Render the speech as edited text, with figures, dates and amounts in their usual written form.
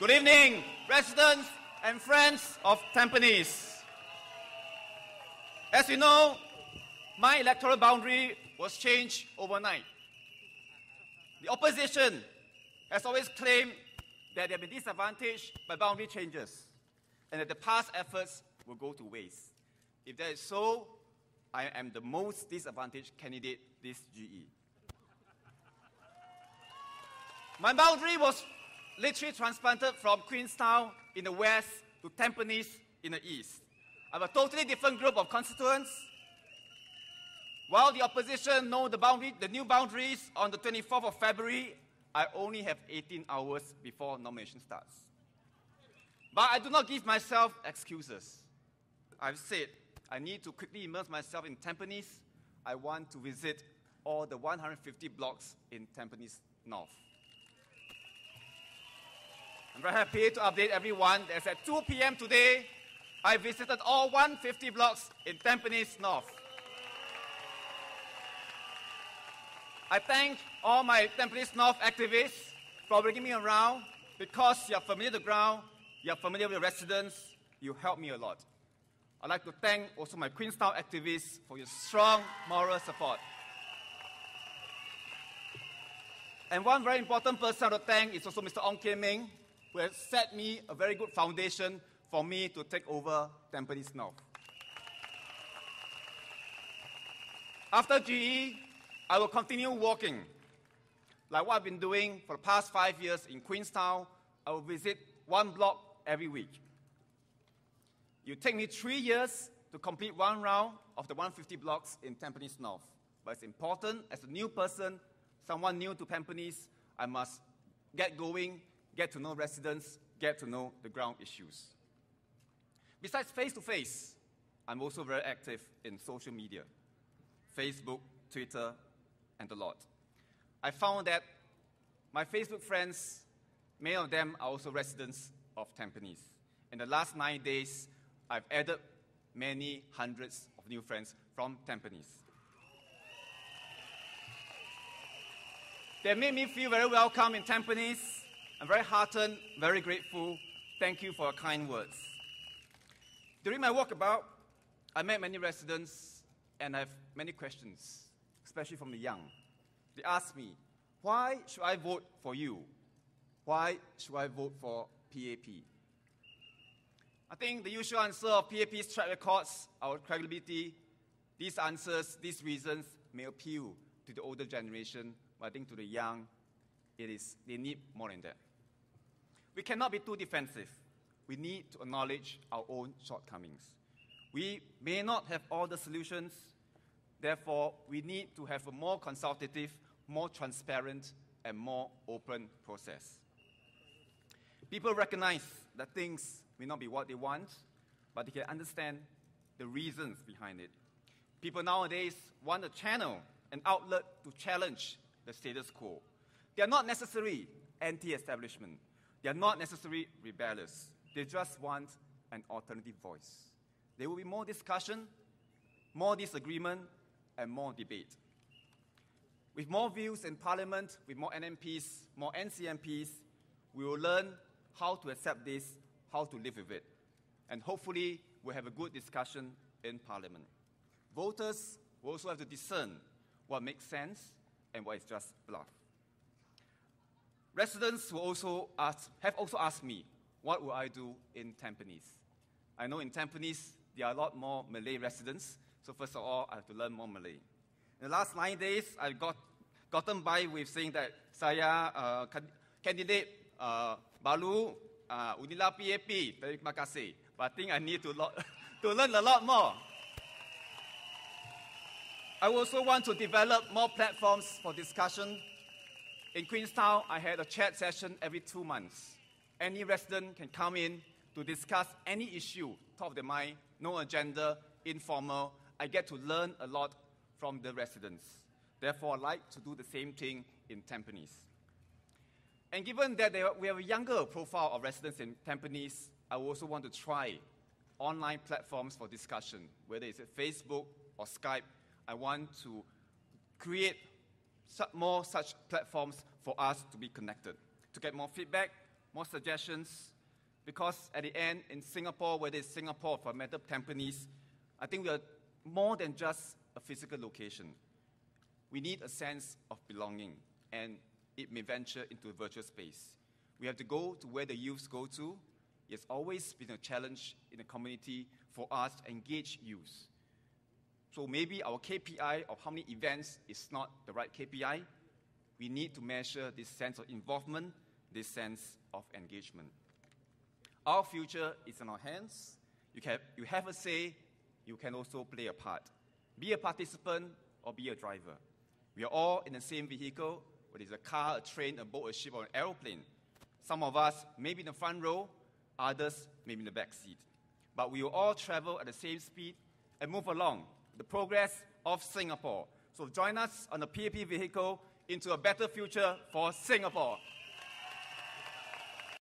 Good evening, residents and friends of Tampines. As you know, my electoral boundary was changed overnight. The opposition has always claimed that they have been disadvantaged by boundary changes and that the past efforts will go to waste. If that is so, I am the most disadvantaged candidate this GE. My boundary was literally transplanted from Queenstown in the west to Tampines in the east. I have a totally different group of constituents. While the opposition know the new boundaries on the 24th of February, I only have 18 hours before nomination starts. But I do not give myself excuses. I've said I need to quickly immerse myself in Tampines. I want to visit all the 150 blocks in Tampines North. I'm very happy to update everyone that at 2 p.m. today, I visited all 150 blocks in Tampines North. I thank all my Tampines North activists for bringing me around because you're familiar with the ground, you're familiar with the residents, you helped me a lot. I'd like to thank also my Queenstown activists for your strong moral support. And one very important person to thank is also Mr. Ong Kian Ming, who has set me a very good foundation for me to take over Tampines North. After GE, I will continue walking. Like what I've been doing for the past 5 years in Queenstown, I will visit one block every week. It will take me 3 years to complete one round of the 150 blocks in Tampines North. But it's important, as a new person, someone new to Tampines, I must get going, get to know residents, get to know the ground issues. Besides face-to-face, I'm also very active in social media, Facebook, Twitter, and a lot. I found that my Facebook friends, many of them are also residents of Tampines. In the last 9 days, I've added many hundreds of new friends from Tampines. They made me feel very welcome in Tampines. I'm very heartened, very grateful. Thank you for your kind words. During my walkabout, I met many residents and I have many questions, especially from the young. They asked me, why should I vote for you? Why should I vote for PAP? I think the usual answer of PAP's track records, our credibility, these answers, these reasons may appeal to the older generation, but I think to the young, they need more than that. We cannot be too defensive. We need to acknowledge our own shortcomings. We may not have all the solutions. Therefore, we need to have a more consultative, more transparent, and more open process. People recognize that things may not be what they want, but they can understand the reasons behind it. People nowadays want a channel, an outlet to challenge the status quo. They are not necessarily anti-establishment. They are not necessarily rebellious. They just want an alternative voice. There will be more discussion, more disagreement, and more debate. With more views in Parliament, with more NMPs, more NCMPs, we will learn how to accept this, how to live with it. And hopefully, we'll have a good discussion in Parliament. Voters will also have to discern what makes sense and what is just bluff. Residents have also asked me, what will I do in Tampines? I know in Tampines, there are a lot more Malay residents, so first of all, I have to learn more Malay. In the last 9 days, I gotten by with saying that saya candidate baru Unila PAP, terima kasih. But I think I need to learn a lot more. I also want to develop more platforms for discussion. In Queenstown, I had a chat session every 2 months. Any resident can come in to discuss any issue, top of their mind, no agenda, informal. I get to learn a lot from the residents. Therefore, I'd like to do the same thing in Tampines. And given that we have a younger profile of residents in Tampines, I also want to try online platforms for discussion, whether it's at Facebook or Skype. I want to create more such platforms for us to be connected, to get more feedback, more suggestions, because at the end, in Singapore, whether it's Singapore or for matter Tampines, I think we are more than just a physical location. We need a sense of belonging, and it may venture into a virtual space. We have to go to where the youths go to. It's always been a challenge in the community for us to engage youth. So maybe our KPI of how many events is not the right KPI. We need to measure this sense of involvement, this sense of engagement. Our future is in our hands. You have a say. You can also play a part. Be a participant or be a driver. We are all in the same vehicle, whether it's a car, a train, a boat, a ship, or an aeroplane. Some of us may be in the front row, others may be in the back seat. But we will all travel at the same speed and move along the progress of Singapore. So join us on the PAP vehicle into a better future for Singapore.